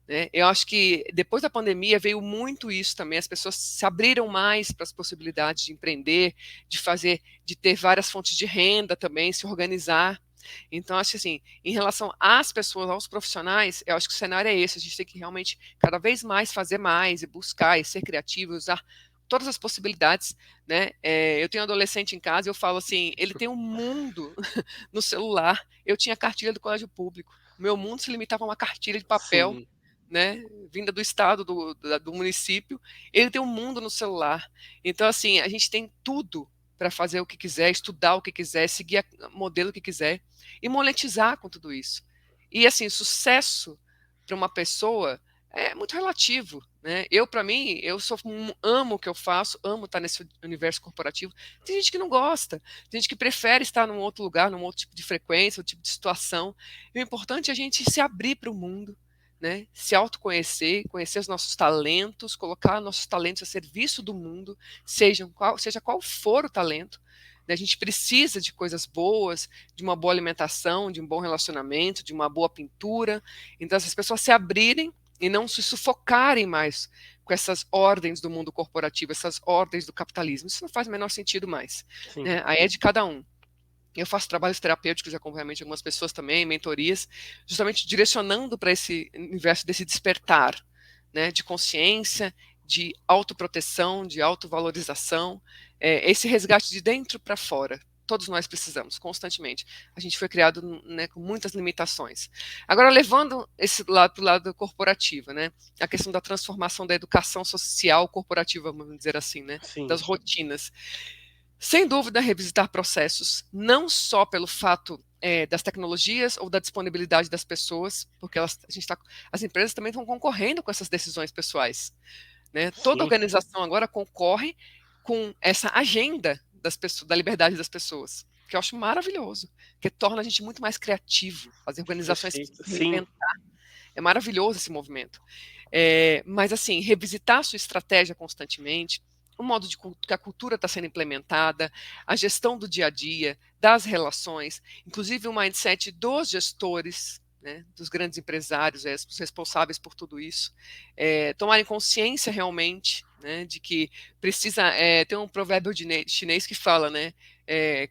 né? Eu acho que depois da pandemia veio muito isso também, as pessoas se abriram mais para as possibilidades de empreender, de fazer, de ter várias fontes de renda também, se organizar. Então, acho que assim, em relação às pessoas, aos profissionais, eu acho que o cenário é esse, a gente tem que realmente cada vez mais fazer mais e buscar e ser criativo, usar todas as possibilidades, né? Eu tenho um adolescente em casa e eu falo assim, ele tem um mundo no celular. Eu tinha cartilha do colégio público, meu mundo se limitava a uma cartilha de papel,
Sim.
né, vinda do estado, do município. Ele tem um mundo no celular. Então, assim, a gente tem tudo para fazer o que quiser, estudar o que quiser, seguir o modelo que quiser e monetizar com tudo isso. E, assim, sucesso para uma pessoa é muito relativo, né? Para mim, amo o que eu faço, amo estar nesse universo corporativo. Tem gente que não gosta, tem gente que prefere estar num outro lugar, num outro tipo de frequência, outro tipo de situação. E o importante é a gente se abrir para o mundo, né? Se autoconhecer, conhecer os nossos talentos, colocar nossos talentos a serviço do mundo, seja qual for o talento. Né? A gente precisa de coisas boas, de uma boa alimentação, de um bom relacionamento, de uma boa pintura. Então, essas pessoas se abrirem e não se sufocarem mais com essas ordens do mundo corporativo, essas ordens do capitalismo. Isso não faz o menor sentido mais.
Sim.
Né? Aí é de cada um. Eu faço trabalhos terapêuticos de acompanhamento de algumas pessoas também, mentorias, justamente direcionando para esse universo desse despertar, né, de consciência, de autoproteção, de autovalorização, esse resgate de dentro para fora. Todos nós precisamos, constantemente. A gente foi criado, né, com muitas limitações. Agora, levando esse lado para o lado corporativo, né, a questão da transformação da educação social corporativa, vamos dizer assim, né,
Sim.
das rotinas. Sem dúvida, revisitar processos, não só pelo fato das tecnologias ou da disponibilidade das pessoas, porque as empresas também estão concorrendo com essas decisões pessoais. Né? Toda
Sim.
organização agora concorre com essa agenda das pessoas, da liberdade das pessoas, que eu acho maravilhoso, que torna a gente muito mais criativo, as organizações
Perfeito.
precisam se
Sim.
reinventar. É maravilhoso esse movimento. Mas, assim, revisitar a sua estratégia constantemente, o modo que a cultura está sendo implementada, a gestão do dia a dia, das relações, inclusive o mindset dos gestores, né, dos grandes empresários, os responsáveis por tudo isso, tomarem consciência realmente, né, de que precisa. Tem um provérbio chinês que fala, né,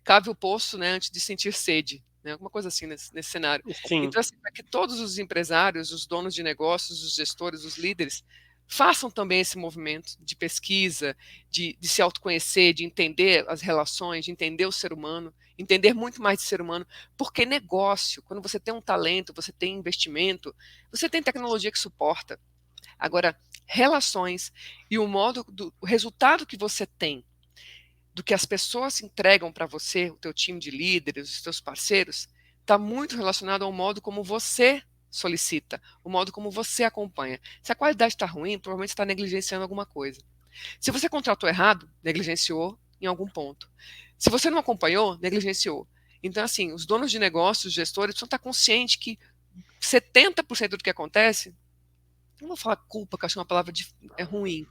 cave o poço, né, antes de sentir sede. Né, alguma coisa assim nesse cenário.
Sim.
Então, assim, para que todos os empresários, os donos de negócios, os gestores, os líderes, façam também esse movimento de pesquisa, de se autoconhecer, de entender as relações, de entender o ser humano, entender muito mais de ser humano, porque negócio, quando você tem um talento, você tem investimento, você tem tecnologia que suporta. Agora, relações e o resultado que você tem do que as pessoas entregam para você, o teu time de líderes, os teus parceiros, está muito relacionado ao modo como você solicita, o modo como você acompanha. Se a qualidade está ruim, provavelmente você está negligenciando alguma coisa. Se você contratou errado, negligenciou em algum ponto. Se você não acompanhou, negligenciou. Então, assim, os donos de negócios, os gestores, precisam estar conscientes que 70% do que acontece, não vou falar culpa, que eu acho uma palavra ruim,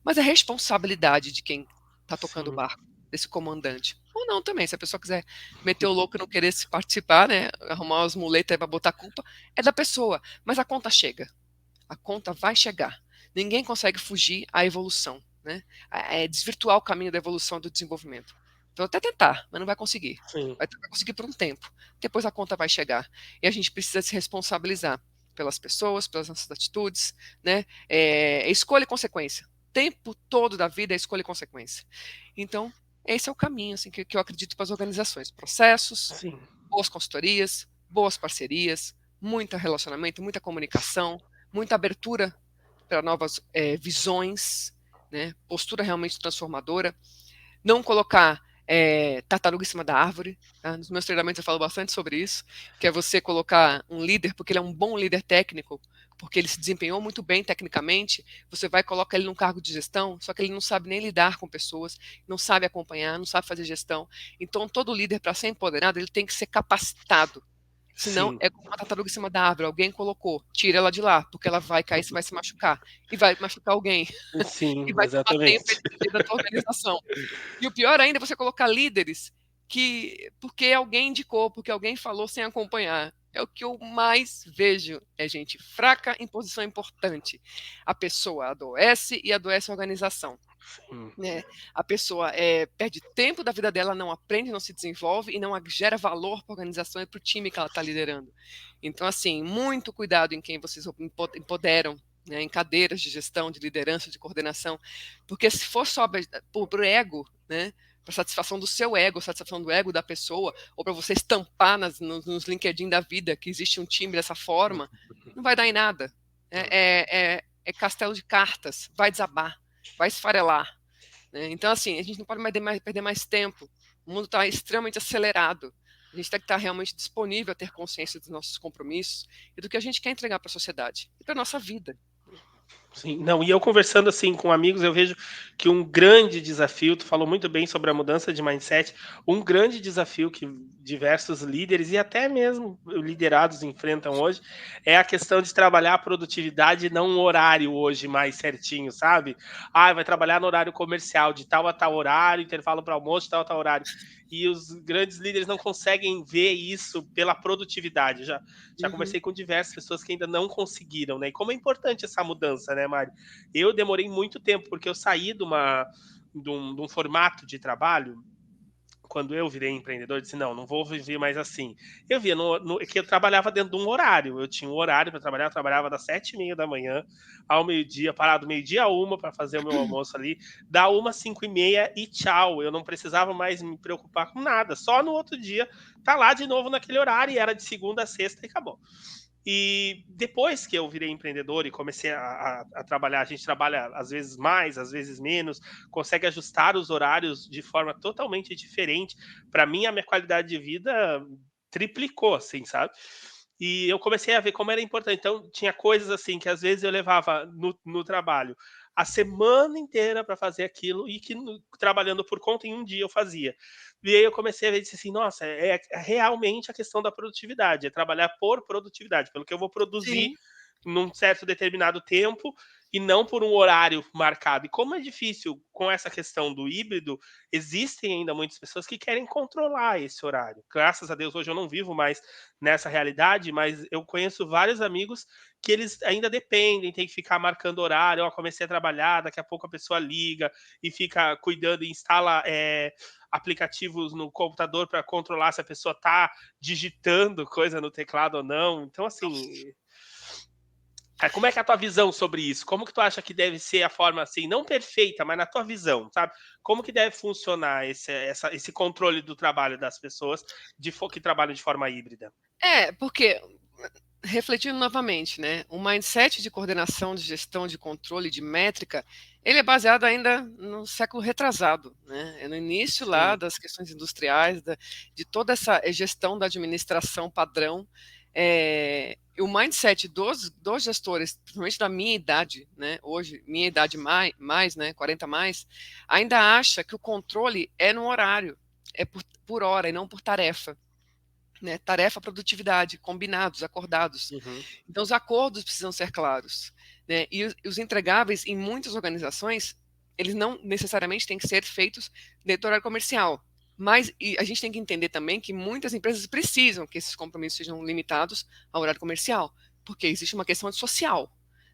mas é responsabilidade de quem está tocando o
Sim.
barco, desse comandante. Ou não também, se a pessoa quiser meter o louco e não querer se participar, né, arrumar as muletas para botar culpa, é da pessoa. Mas a conta chega. A conta vai chegar. Ninguém consegue fugir à evolução, né? É desvirtuar o caminho da evolução e do desenvolvimento. Então, até tentar, mas não vai conseguir.
Sim.
Vai conseguir por um tempo. Depois a conta vai chegar. E a gente precisa se responsabilizar pelas pessoas, pelas nossas atitudes, né? Escolha e consequência. O tempo todo da vida é escolha e consequência. Então, esse é o caminho assim, que eu acredito para as organizações. Processos,
Sim.
boas consultorias, boas parcerias, muito relacionamento, muita comunicação, muita abertura para novas visões, né? Postura realmente transformadora. Não colocar tartaruga em cima da árvore. Tá? Nos meus treinamentos eu falo bastante sobre isso, que é você colocar um líder, porque ele é um bom líder técnico, porque ele se desempenhou muito bem tecnicamente, você vai colocar ele num cargo de gestão, só que ele não sabe nem lidar com pessoas, não sabe acompanhar, não sabe fazer gestão. Então, todo líder, para ser empoderado, ele tem que ser capacitado. Senão,
Sim,
é como uma tartaruga em cima da árvore. Alguém colocou, tira ela de lá, porque ela vai cair, você vai se machucar. E vai machucar alguém. E
sim,
vai tomar tempo e
exatamente.
energia da tua organização. E o pior ainda é você colocar líderes que, porque alguém indicou, porque alguém falou sem acompanhar. É o que eu mais vejo, é gente fraca em posição importante. A pessoa adoece e adoece a organização.
Sim,
Né? A pessoa perde tempo da vida dela, não aprende, não se desenvolve e não gera valor para a organização e para o time que ela está liderando. Então, assim, muito cuidado em quem vocês empoderam, né, em cadeiras de gestão, de liderança, de coordenação, porque se for só por ego, né, para satisfação do seu ego, satisfação do ego da pessoa, ou para você estampar nos LinkedIn da vida que existe um time dessa forma, não vai dar em nada. É castelo de cartas, vai desabar, vai esfarelar. Né? Então, assim, a gente não pode perder mais tempo. O mundo está extremamente acelerado. A gente tem que estar realmente disponível a ter consciência dos nossos compromissos e do que a gente quer entregar para a sociedade e para a nossa vida.
sim. Não, e eu conversando, assim, com amigos, eu vejo que um grande desafio, tu falou muito bem sobre a mudança de mindset, um grande desafio que diversos líderes e até mesmo liderados enfrentam hoje, é a questão de trabalhar a produtividade e não um horário hoje mais certinho, sabe? Ah, vai trabalhar no horário comercial, de tal a tal horário, intervalo para almoço, de tal a tal horário. E os grandes líderes não conseguem ver isso pela produtividade. Já
Uhum,
conversei com diversas pessoas que ainda não conseguiram, né? E como é importante essa mudança, né, Mari? Eu demorei muito tempo, porque eu saí de um formato de trabalho. Quando eu virei empreendedor, eu disse: não, não vou viver mais assim. Eu via que eu trabalhava dentro de um horário. Eu tinha um horário para trabalhar, eu trabalhava das 7h30 da manhã ao meio-dia, parado meio-dia a uma para fazer o meu almoço ali, da uma às 5h30 e tchau. Eu não precisava mais me preocupar com nada. Só no outro dia tá lá de novo naquele horário, e era de segunda a sexta e acabou. E depois que eu virei empreendedor e comecei a trabalhar, a gente trabalha às vezes mais, às vezes menos, consegue ajustar os horários de forma totalmente diferente. Para mim, a minha qualidade de vida triplicou, assim, sabe? E eu comecei a ver como era importante. Então, tinha coisas assim que às vezes eu levava no trabalho a semana inteira para fazer aquilo e que trabalhando por conta em um dia eu fazia. E aí eu comecei a ver, disse assim, nossa, é realmente a questão da produtividade, é trabalhar por produtividade, pelo que eu vou produzir
sim,
num certo determinado tempo e não por um horário marcado. E como é difícil com essa questão do híbrido, existem ainda muitas pessoas que querem controlar esse horário. Graças a Deus hoje eu não vivo mais nessa realidade, mas eu conheço vários amigos que eles ainda dependem, tem que ficar marcando horário. Ó, comecei a trabalhar, daqui a pouco a pessoa liga e fica cuidando e instala aplicativos no computador para controlar se a pessoa está digitando coisa no teclado ou não. Então, assim, como é que é a tua visão sobre isso? Como que tu acha que deve ser a forma, assim, não perfeita, mas na tua visão, sabe? Como que deve funcionar esse controle do trabalho das pessoas que trabalham de forma híbrida?
porque refletindo novamente, né, o mindset de coordenação, de gestão, de controle, de métrica, ele é baseado ainda no século retrasado, né, é no início lá
Sim.
das questões industriais, de toda essa gestão da administração padrão, o mindset dos gestores, principalmente da minha idade, né, hoje, minha idade mais, né, 40 mais, ainda acha que o controle é no horário, é por hora e não por tarefa. Né, tarefa, produtividade, combinados, acordados.
Uhum.
Então, os acordos precisam ser claros. Né, e os entregáveis, em muitas organizações, eles não necessariamente têm que ser feitos dentro do horário comercial. Mas a gente tem que entender também que muitas empresas precisam que esses compromissos sejam limitados ao horário comercial, porque existe uma questão social.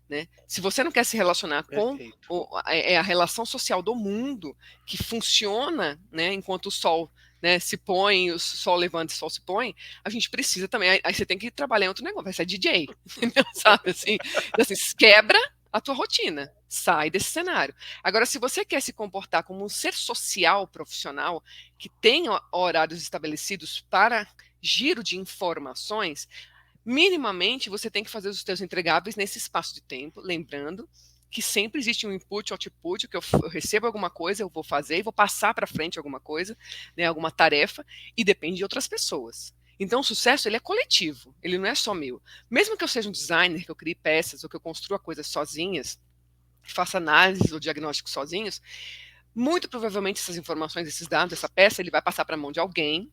Né? Se você não quer se relacionar com
Perfeito.
a relação social do mundo que funciona, né, enquanto o sol, né, se põe, o sol levanta e o sol se põe, a gente precisa também. Aí você tem que trabalhar em outro negócio, vai ser DJ, entendeu? Sabe assim? Então, assim, quebra a tua rotina, sai desse cenário. Agora, se você quer se comportar como um ser social profissional que tem horários estabelecidos para giro de informações, minimamente você tem que fazer os seus entregáveis nesse espaço de tempo, lembrando que sempre existe um input, output, que eu recebo alguma coisa, eu vou fazer e vou passar para frente alguma coisa, né, alguma tarefa, e depende de outras pessoas. Então, o sucesso, ele é coletivo, ele não é só meu. Mesmo que eu seja um designer, que eu crie peças, ou que eu construa coisas sozinhas, faça análise ou diagnóstico sozinhos, muito provavelmente essas informações, esses dados, essa peça, ele vai passar para a mão de alguém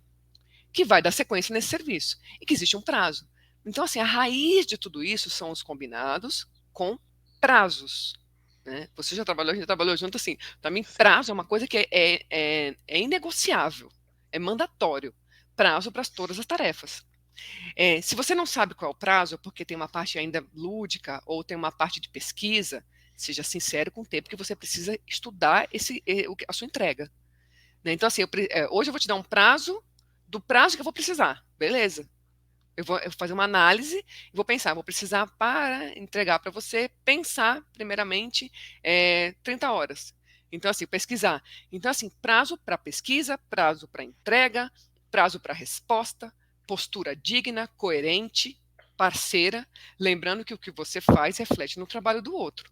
que vai dar sequência nesse serviço, e que existe um prazo. Então, assim, a raiz de tudo isso são os combinados com prazos. Né? Você já trabalhou, a gente já trabalhou junto, assim, para mim, prazo é uma coisa que é inegociável, é mandatório, prazo para todas as tarefas. Se você não sabe qual é o prazo, porque tem uma parte ainda lúdica ou tem uma parte de pesquisa, seja sincero com o tempo que você precisa estudar a sua entrega. Né? Então, assim, hoje eu vou te dar um prazo do prazo que eu vou precisar. Beleza. Eu vou fazer uma análise e vou pensar, vou precisar para entregar para você, pensar, primeiramente, 30 horas. Então, assim, pesquisar. Então, assim, prazo para pesquisa, prazo para entrega, prazo para resposta, postura digna, coerente, parceira, lembrando que o que você faz reflete no trabalho do outro,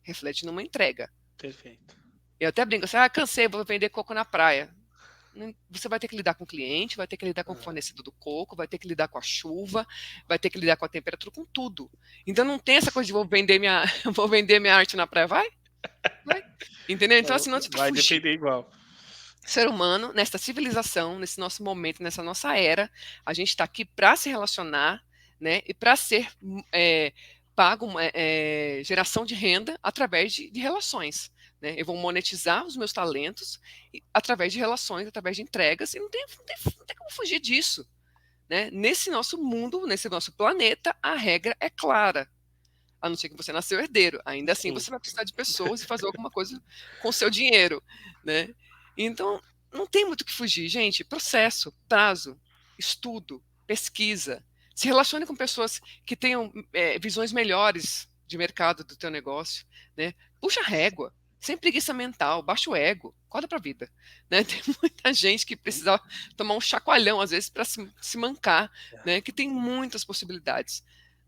reflete numa entrega.
Perfeito.
Eu até brinco assim, cansei, vou vender coco na praia. Você vai ter que lidar com o cliente, vai ter que lidar com o fornecedor do coco, vai ter que lidar com a chuva, vai ter que lidar com a temperatura, com tudo. Então não tem essa coisa de vou vender minha, vou vender minha arte na praia, vai? Vai. Entendeu? Então assim, não adianta
Vai
fugir.
depender igual.
Ser humano, nesta civilização, nesse nosso momento, nessa nossa era, a gente está aqui para se relacionar, né? E para ser pago geração de renda através de relações. Né? Eu vou monetizar os meus talentos através de relações, através de entregas, e não tem como fugir disso. Né? Nesse nosso mundo, nesse nosso planeta, a regra é clara. A não ser que você nasceu herdeiro. Ainda assim,
Sim.
você vai precisar de pessoas e fazer alguma coisa com o seu dinheiro. Né? Então, não tem muito o que fugir, gente. Processo, prazo, estudo, pesquisa. Se relacione com pessoas que tenham visões melhores de mercado do teu negócio. Né? Puxa a régua, sem preguiça mental, baixa o ego, acorda para a vida. Né? Tem muita gente que precisa tomar um chacoalhão, às vezes, para se mancar, né? Que tem muitas possibilidades.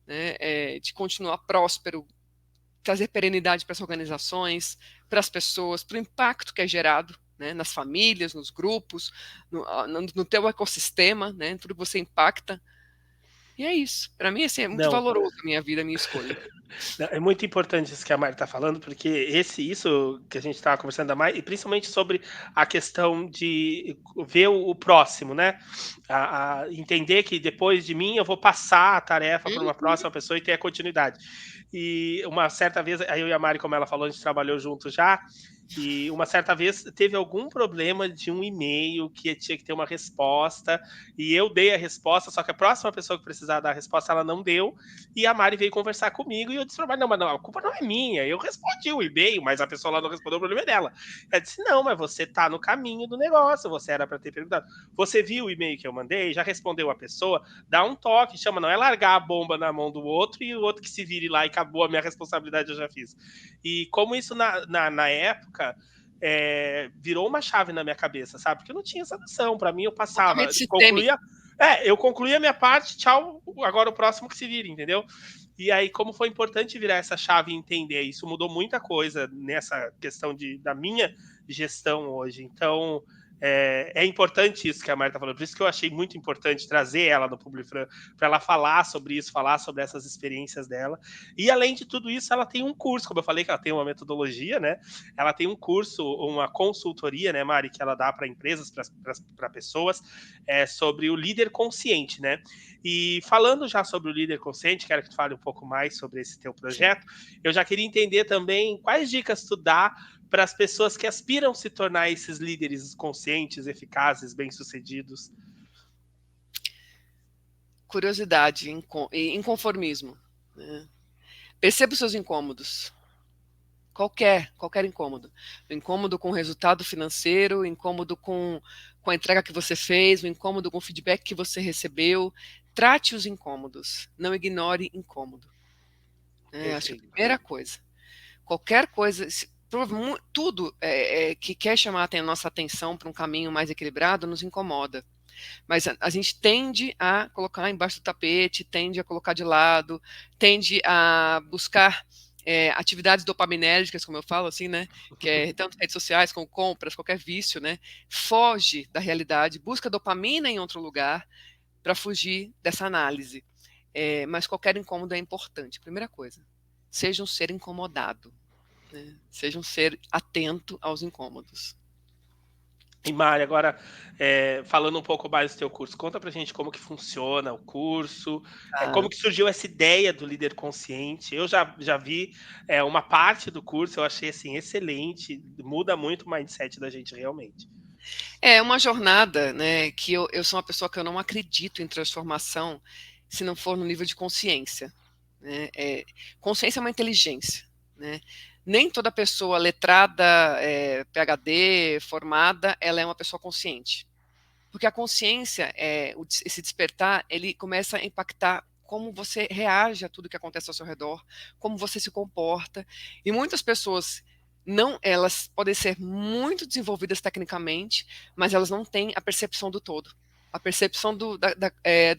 Né? De continuar próspero, trazer perenidade para as organizações, para as pessoas, para o impacto que é gerado, né, nas famílias, nos grupos, no teu ecossistema, né, tudo que você impacta. E é isso. Para mim, assim, é muito
Não,
valoroso a minha vida, a minha escolha.
é muito importante isso que a Mari está falando, porque isso que a gente estava conversando mais, e principalmente sobre a questão de ver o próximo, né? Entender que depois de mim eu vou passar a tarefa para uma próxima pessoa e ter a continuidade. E uma certa vez, aí eu e a Mari, como ela falou, a gente trabalhou junto já, e uma certa vez teve algum problema de um e-mail que tinha que ter uma resposta, e eu dei a resposta, só que a próxima pessoa que precisava dar a resposta, ela não deu, e a Mari veio conversar comigo, e eu disse pra Mari, não, mas não, a culpa não é minha, eu respondi o e-mail, mas a pessoa lá não respondeu, o problema é dela. Ela disse, não, mas você tá no caminho do negócio, você era pra ter perguntado. Você viu o e-mail que eu mandei, já respondeu a pessoa, dá um toque, chama, não é largar a bomba na mão do outro, e o outro que se vire lá e acabou, a minha responsabilidade eu já fiz. E como isso na época virou uma chave na minha cabeça, sabe? Porque eu não tinha essa noção. Para mim, eu passava,
Totalmente sistêmico.
concluía. Eu concluía a minha parte, tchau, agora o próximo que se vire, entendeu? E aí, como foi importante virar essa chave e entender, isso mudou muita coisa nessa questão da minha gestão hoje. Então, é importante isso que a Mari está falando. Por isso que eu achei muito importante trazer ela no Publifran, para ela falar sobre isso, falar sobre essas experiências dela. E, além de tudo isso, ela tem um curso, como eu falei, que ela tem uma metodologia, né? Ela tem um curso, uma consultoria, né, Mari, que ela dá para empresas, para pessoas, sobre o líder consciente, né? E falando já sobre o líder consciente, quero que tu fale um pouco mais sobre esse teu projeto. Sim. Eu já queria entender também quais dicas tu dá para as pessoas que aspiram se tornar esses líderes conscientes, eficazes, bem-sucedidos.
Curiosidade e inconformismo. Né? Perceba os seus incômodos. Qualquer incômodo. O incômodo com o resultado financeiro, o incômodo com a entrega que você fez, o incômodo com o feedback que você recebeu. Trate os incômodos. Não ignore incômodo. Acho que a primeira coisa. Qualquer coisa, tudo que quer chamar a nossa atenção para um caminho mais equilibrado nos incomoda. Mas a gente tende a colocar embaixo do tapete, tende a colocar de lado, tende a buscar atividades dopaminérgicas, como eu falo, assim, né? Que é tanto redes sociais como compras, qualquer vício, né? Foge da realidade, busca dopamina em outro lugar para fugir dessa análise. Mas qualquer incômodo é importante. Primeira coisa, seja um ser incomodado, né? Seja um ser atento aos incômodos.
E Mari, agora, falando um pouco mais do teu curso, conta pra gente como que funciona o curso, como
Claro.
que surgiu essa ideia do líder consciente. Eu já vi uma parte do curso, eu achei assim excelente, muda muito o mindset da gente realmente.
É uma jornada, né, que eu sou uma pessoa que eu não acredito em transformação se não for no nível de consciência, né? Consciência é uma inteligência, né? Nem toda pessoa letrada, PhD, formada, ela é uma pessoa consciente. Porque a consciência, esse despertar, ele começa a impactar como você reage a tudo que acontece ao seu redor, como você se comporta. E muitas pessoas não, elas podem ser muito desenvolvidas tecnicamente, mas elas não têm a percepção do todo. A percepção do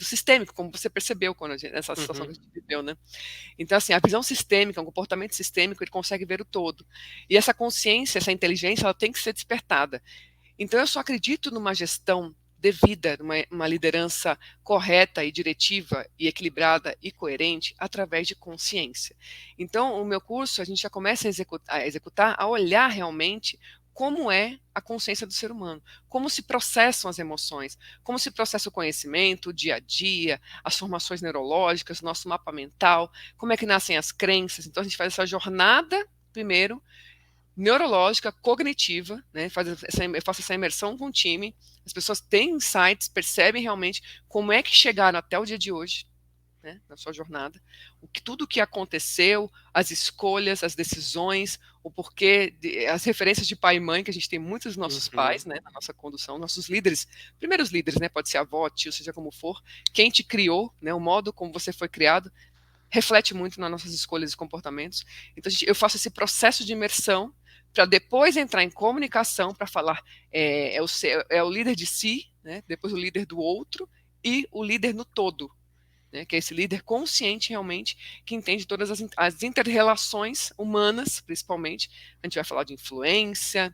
sistêmico, como você percebeu nessa situação
Uhum.
que a gente viveu, né? Então, assim, a visão sistêmica, um comportamento sistêmico, ele consegue ver o todo. E essa consciência, essa inteligência, ela tem que ser despertada. Então, eu só acredito numa gestão devida, numa liderança correta e diretiva e equilibrada e coerente através de consciência. Então, o meu curso, a gente já começa a executar, a olhar realmente como é a consciência do ser humano, como se processam as emoções, como se processa o conhecimento, o dia a dia, as formações neurológicas, nosso mapa mental, como é que nascem as crenças. Então, a gente faz essa jornada, primeiro, neurológica, cognitiva, né? Eu faço essa imersão com o time, as pessoas têm insights, percebem realmente como é que chegaram até o dia de hoje, né, na sua jornada, tudo o que aconteceu, as escolhas, as decisões, o porquê, as referências de pai e mãe, que a gente tem muitos dos nossos
Uhum.
pais, né, na nossa condução, nossos líderes, primeiros líderes, né, pode ser avó, tio, seja como for, quem te criou, né, o modo como você foi criado, reflete muito nas nossas escolhas e comportamentos. Então, eu faço esse processo de imersão para depois entrar em comunicação para falar é o líder de si, né, depois o líder do outro e o líder no todo, né, que é esse líder consciente realmente que entende todas as inter-relações humanas, principalmente. A gente vai falar de influência,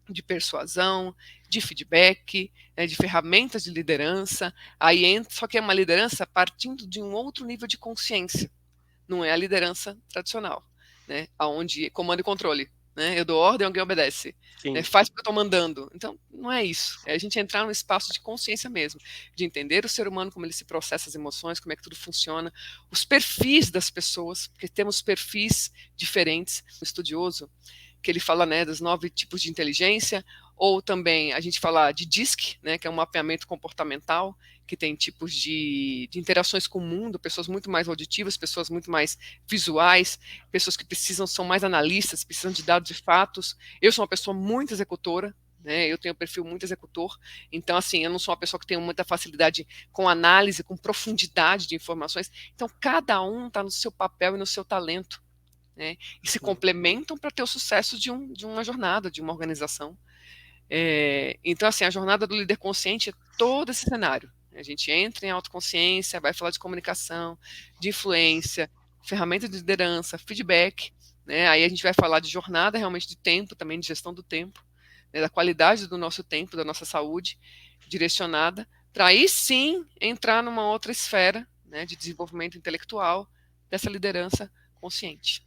de persuasão, de feedback, né, de ferramentas de liderança. Aí entra, só que é uma liderança partindo de um outro nível de consciência. Não é a liderança tradicional, né, onde comando e controle. Né, eu dou ordem, alguém obedece. Né,
Sim.
faz o que eu estou mandando. Então, não é isso. É a gente entrar num espaço de consciência mesmo, de entender o ser humano, como ele se processa as emoções, como é que tudo funciona, os perfis das pessoas, porque temos perfis diferentes. Um estudioso, que ele fala, né, dos 9 tipos de inteligência, ou também a gente fala de DISC, né, que é um mapeamento comportamental, que tem tipos de interações com o mundo, pessoas muito mais auditivas, pessoas muito mais visuais, pessoas que são mais analistas, precisam de dados e fatos. Eu sou uma pessoa muito executora, né, eu tenho um perfil muito executor, então, assim, eu não sou uma pessoa que tem muita facilidade com análise, com profundidade de informações, então cada um está no seu papel e no seu talento, né, e se
Uhum.
complementam para ter o sucesso de uma jornada, de uma organização. Então, assim, a jornada do líder consciente é todo esse cenário. A gente entra em autoconsciência, vai falar de comunicação, de influência, ferramenta de liderança, feedback, né? Aí a gente vai falar de jornada realmente de tempo, também de gestão do tempo, né? Da qualidade do nosso tempo, da nossa saúde direcionada, para aí sim entrar numa outra esfera, né, de desenvolvimento intelectual dessa liderança consciente.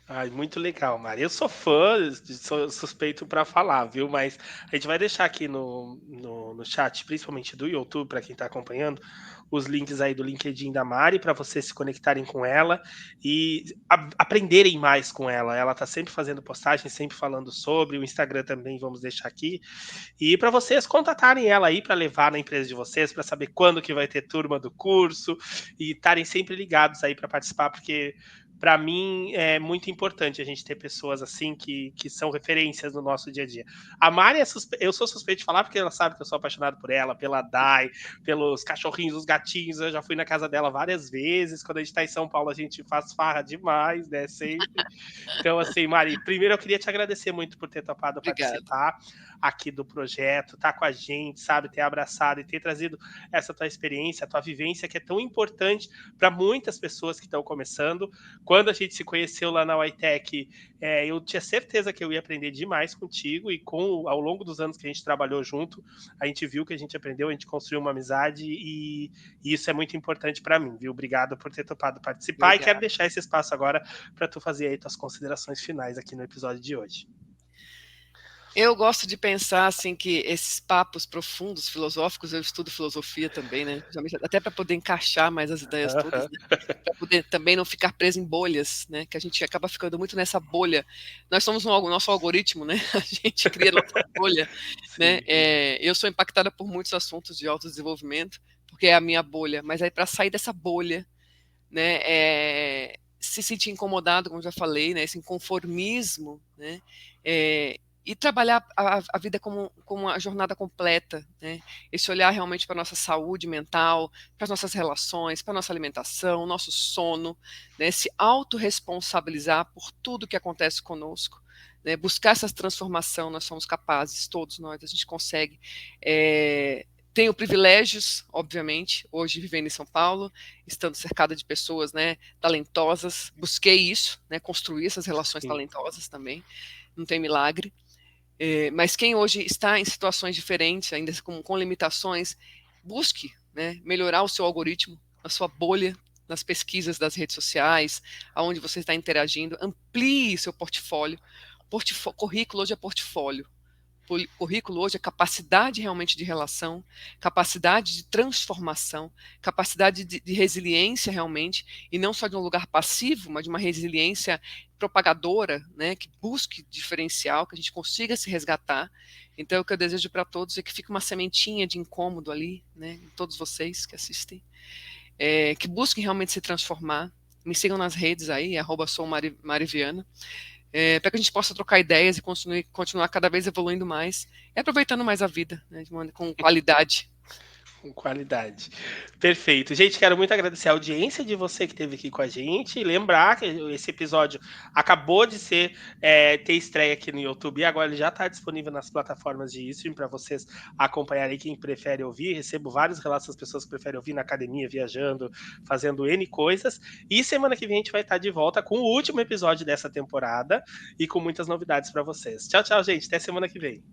Ai, muito legal, Mari. Eu sou fã, sou suspeito para falar, viu? Mas a gente vai deixar aqui no chat, principalmente do YouTube, para quem está acompanhando, os links aí do LinkedIn da Mari para vocês se conectarem com ela e aprenderem mais com ela. Ela está sempre fazendo postagem, sempre falando sobre. O Instagram também vamos deixar aqui. E para vocês contatarem ela aí para levar na empresa de vocês, para saber quando que vai ter turma do curso e estarem sempre ligados aí para participar, porque para mim é muito importante a gente ter pessoas assim que são referências no nosso dia a dia. A Mari, eu sou suspeito de falar porque ela sabe que eu sou apaixonado por ela, pela Dai, pelos cachorrinhos, os gatinhos. Eu já fui na casa dela várias vezes. Quando a gente está em São Paulo, a gente faz farra demais, né? Sempre. Então, assim, Mari, primeiro eu queria te agradecer muito por ter topado
Obrigada.
participar aqui do projeto, tá com a gente, sabe, ter abraçado e ter trazido essa tua experiência, a tua vivência, que é tão importante para muitas pessoas que estão começando. Quando a gente se conheceu lá na UITech, eu tinha certeza que eu ia aprender demais contigo, e ao longo dos anos que a gente trabalhou junto, a gente viu que a gente aprendeu, a gente construiu uma amizade, e isso é muito importante para mim, viu? Obrigado por ter topado participar, e quero
Obrigada.
deixar esse espaço agora para tu fazer aí tuas considerações finais aqui no episódio de hoje.
Eu gosto de pensar assim que esses papos profundos, filosóficos, eu estudo filosofia também, né? Até para poder encaixar mais as ideias todas, né? Para poder também não ficar preso em bolhas, né? Que a gente acaba ficando muito nessa bolha. Nós somos nosso algoritmo, né? A gente cria nossa bolha, né? Eu sou impactada por muitos assuntos de autodesenvolvimento, porque é a minha bolha. Mas aí para sair dessa bolha, né? Se sentir incomodado, como já falei, né? Esse inconformismo, né? E trabalhar a vida como uma jornada completa, né? Esse olhar realmente para a nossa saúde mental, para as nossas relações, para a nossa alimentação, nosso sono, né? Se autorresponsabilizar por tudo que acontece conosco, né? Buscar essa transformação, nós somos capazes, todos nós, a gente consegue. Tenho privilégios, obviamente, hoje vivendo em São Paulo, estando cercada de pessoas, né, talentosas, busquei isso, né, construir essas relações talentosas também, não tem milagre. Mas quem hoje está em situações diferentes, ainda com limitações, busque, né, melhorar o seu algoritmo, a sua bolha, nas pesquisas das redes sociais, aonde você está interagindo, amplie seu portfólio. Currículo hoje é portfólio. Currículo hoje é capacidade realmente de relação, capacidade de transformação, capacidade de resiliência realmente, e não só de um lugar passivo, mas de uma resiliência propagadora, né, que busque diferencial, que a gente consiga se resgatar. Então, o que eu desejo para todos é que fique uma sementinha de incômodo ali, né, em todos vocês que assistem, que busquem realmente se transformar. Me sigam nas redes aí, @soumariviana, para que a gente possa trocar ideias e continuar cada vez evoluindo mais e aproveitando mais a vida, né, com qualidade.
Com qualidade. Perfeito. Gente, quero muito agradecer a audiência de você que esteve aqui com a gente, e lembrar que esse episódio acabou de ter estreia aqui no YouTube, e agora ele já está disponível nas plataformas de streaming para vocês acompanharem, quem prefere ouvir. Recebo vários relatos das pessoas que preferem ouvir na academia, viajando, fazendo N coisas. E semana que vem a gente vai estar de volta com o último episódio dessa temporada e com muitas novidades para vocês. Tchau, tchau, gente. Até semana que vem.